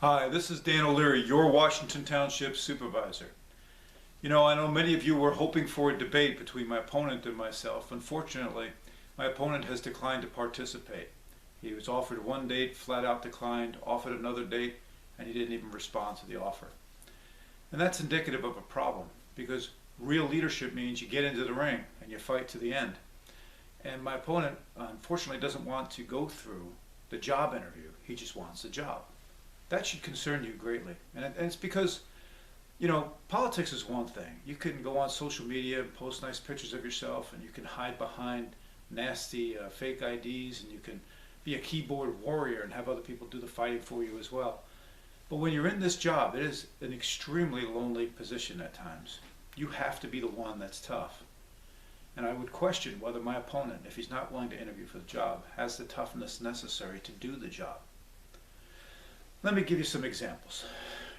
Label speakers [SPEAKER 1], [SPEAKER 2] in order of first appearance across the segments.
[SPEAKER 1] Hi, this is Dan O'Leary, your Washington Township Supervisor. I know many of you were hoping for a debate between my opponent and myself. Unfortunately, my opponent has declined to participate. He was offered one date, flat out declined, offered another date, and he didn't even respond to the offer. And that's indicative of a problem, because real leadership means you get into the ring and you fight to the end. And my opponent, unfortunately, doesn't want to go through the job interview. He just wants the job. That should concern you greatly. And it's because, politics is one thing. You can go on social media and post nice pictures of yourself, and you can hide behind nasty fake IDs, and you can be a keyboard warrior and have other people do the fighting for you as well. But when you're in this job, it is an extremely lonely position at times. You have to be the one that's tough. And I would question whether my opponent, if he's not willing to interview for the job, has the toughness necessary to do the job. Let me give you some examples.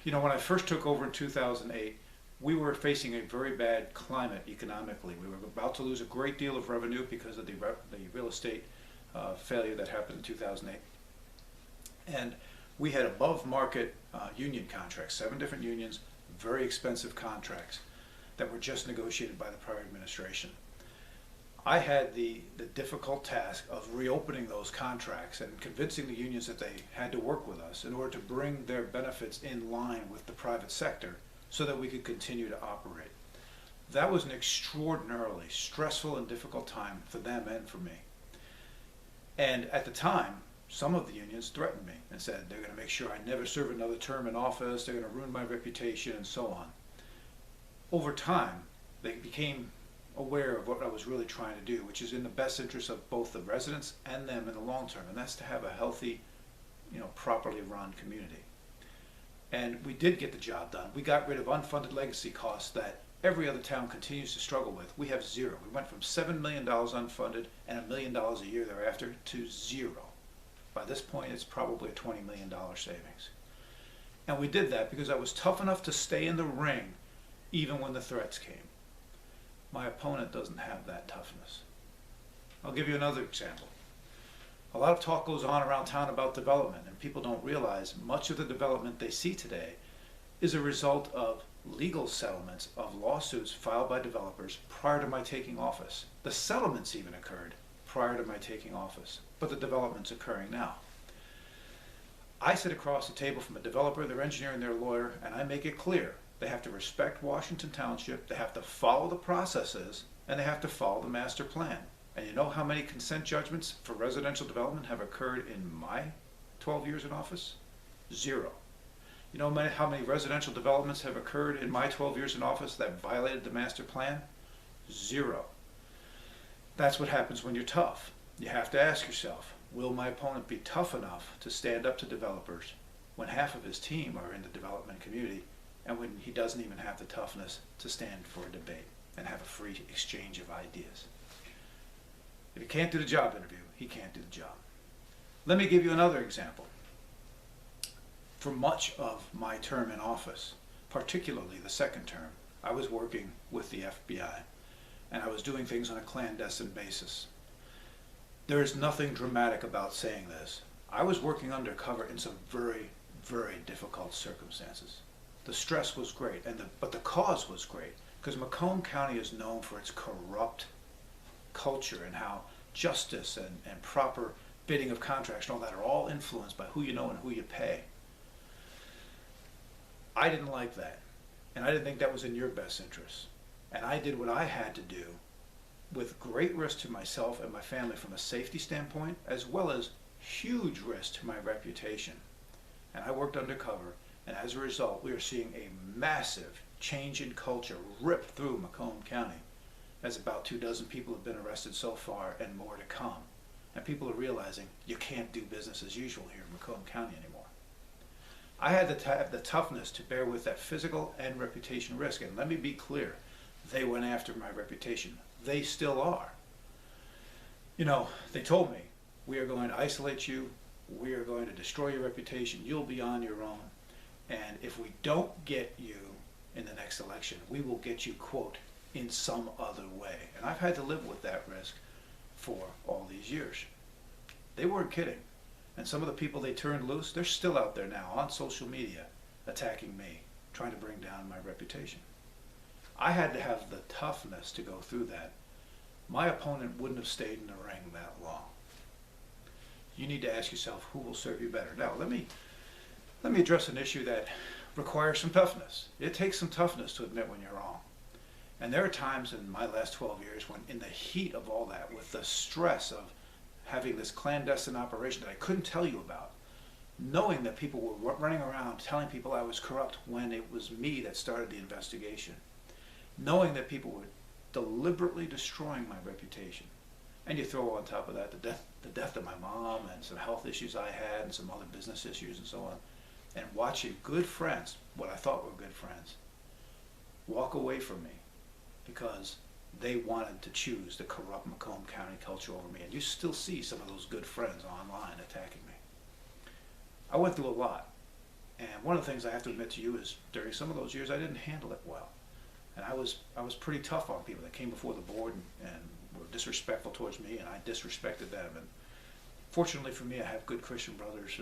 [SPEAKER 1] When I first took over in 2008, we were facing a very bad climate economically. We were about to lose a great deal of revenue because of the real estate failure that happened in 2008. And we had above market union contracts, 7 different unions, very expensive contracts that were just negotiated by the prior administration. I had the difficult task of reopening those contracts and convincing the unions that they had to work with us in order to bring their benefits in line with the private sector so that we could continue to operate. That was an extraordinarily stressful and difficult time for them and for me. And at the time, some of the unions threatened me and said they're going to make sure I never serve another term in office, they're going to ruin my reputation, and so on. Over time, they became aware of what I was really trying to do, which is in the best interest of both the residents and them in the long term, and that's to have a healthy, properly run community. And we did get the job done. We got rid of unfunded legacy costs that every other town continues to struggle with. We have zero. We went from $7 million unfunded and $1 million a year thereafter to zero. By this point, it's probably a $20 million savings. And we did that because I was tough enough to stay in the ring even when the threats came. My opponent doesn't have that toughness. I'll give you another example. A lot of talk goes on around town about development, and people don't realize much of the development they see today is a result of legal settlements of lawsuits filed by developers prior to my taking office. The settlements even occurred prior to my taking office, but the development's occurring now. I sit across the table from a developer, their engineer, and their lawyer, and I make it clear they have to respect Washington Township, they have to follow the processes, and they have to follow the master plan. And you know how many consent judgments for residential development have occurred in my 12 years in office? Zero. You know how many residential developments have occurred in my 12 years in office that violated the master plan? Zero. That's what happens when you're tough. You have to ask yourself, will my opponent be tough enough to stand up to developers when half of his team are in the development community and when he doesn't even have the toughness to stand for a debate and have a free exchange of ideas? If he can't do the job interview, he can't do the job. Let me give you another example. For much of my term in office, particularly the second term, I was working with the FBI, and I was doing things on a clandestine basis. There is nothing dramatic about saying this. I was working undercover in some very, very difficult circumstances. The stress was great, but the cause was great, because Macomb County is known for its corrupt culture and how justice and proper bidding of contracts and all that are all influenced by who you know and who you pay. I didn't like that, and I didn't think that was in your best interest. And I did what I had to do with great risk to myself and my family from a safety standpoint, as well as huge risk to my reputation. And I worked undercover, and as a result, we are seeing a massive change in culture rip through Macomb County, as about 24 people have been arrested so far and more to come. And people are realizing you can't do business as usual here in Macomb County anymore. I had the toughness to bear with that physical and reputation risk, and let me be clear, they went after my reputation. They still are. They told me, we are going to isolate you, we are going to destroy your reputation, you'll be on your own, and if we don't get you in the next election, we will get you, quote, in some other way. And I've had to live with that risk for all these years. They weren't kidding.
[SPEAKER 2] And some of the people they turned loose, they're still out there now on social media attacking me, trying to bring down my reputation. I had to have the toughness to go through that. My opponent wouldn't have stayed in the ring that long. You need to ask yourself, who will serve you better? Now, let me address an issue that requires some toughness. It takes some toughness to admit when you're wrong. And there are times in my last 12 years when, in the heat of all that, with the stress of having this clandestine operation that I couldn't tell you about, knowing that people were running around telling people I was corrupt when it was me that started the investigation, knowing that people were deliberately destroying my reputation, and you throw on top of that the death of my mom and some health issues I had and some other business issues and so on, and watching good friends, what I thought were good friends, walk away from me because they wanted to choose the corrupt Macomb County culture over me. And you still see some of those good friends online attacking me. I went through a lot. And one of the things I have to admit to you is during some of those years I didn't handle it well. And I was pretty tough on people that came before the board and were disrespectful towards me, and I disrespected them. And fortunately for me, I have good Christian brothers,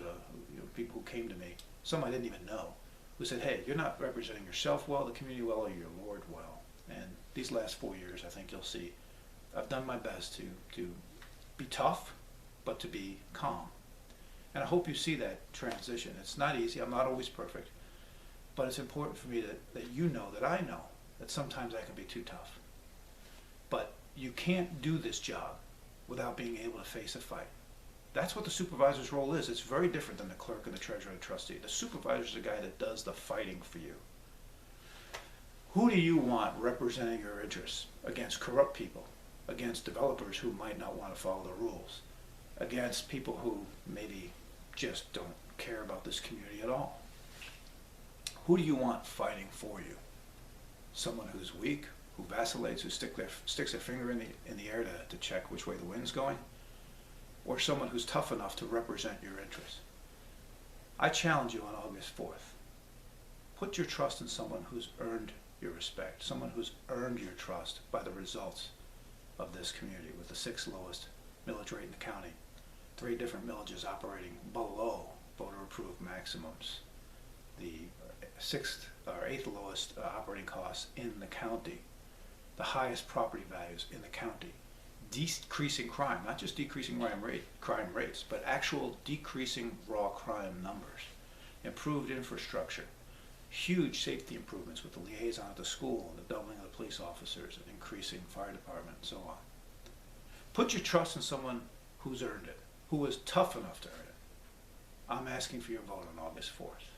[SPEAKER 2] people who came to me, some I didn't even know, who said, hey, you're not representing yourself well, the community well, or your Lord well. And these last 4 years, I think you'll see, I've done my best to be tough, but to be calm. And I hope you see that transition. It's not easy. I'm not always perfect. But it's important for me that you know that I know that sometimes I can be too tough. But you can't do this job without being able to face a fight. That's what the supervisor's role is. It's very different than the clerk and the treasurer and the trustee. The supervisor is the guy that does the fighting for you. Who do you want representing your interests against corrupt people, against developers who might not want to follow the rules, against people who maybe just don't care about this community at all? Who do you want fighting for you? Someone who's weak, who vacillates, who sticks their finger in the air to check which way the wind's going? Or someone who's tough enough to represent your interests? I challenge you on August 4th. Put your trust in someone who's earned your respect, someone who's earned your trust by the results of this community, with the 6th lowest millage rate in the county, 3 different millages operating below voter-approved maximums, the 8th lowest operating costs in the county, the highest property values in the county, decreasing crime, not just decreasing crime rates, but actual decreasing raw crime numbers, improved infrastructure, huge safety improvements with the liaison at the school and the doubling of the police officers and increasing fire department and so on. Put your trust in someone who's earned it, who was tough enough to earn it. I'm asking for your vote on August 4th.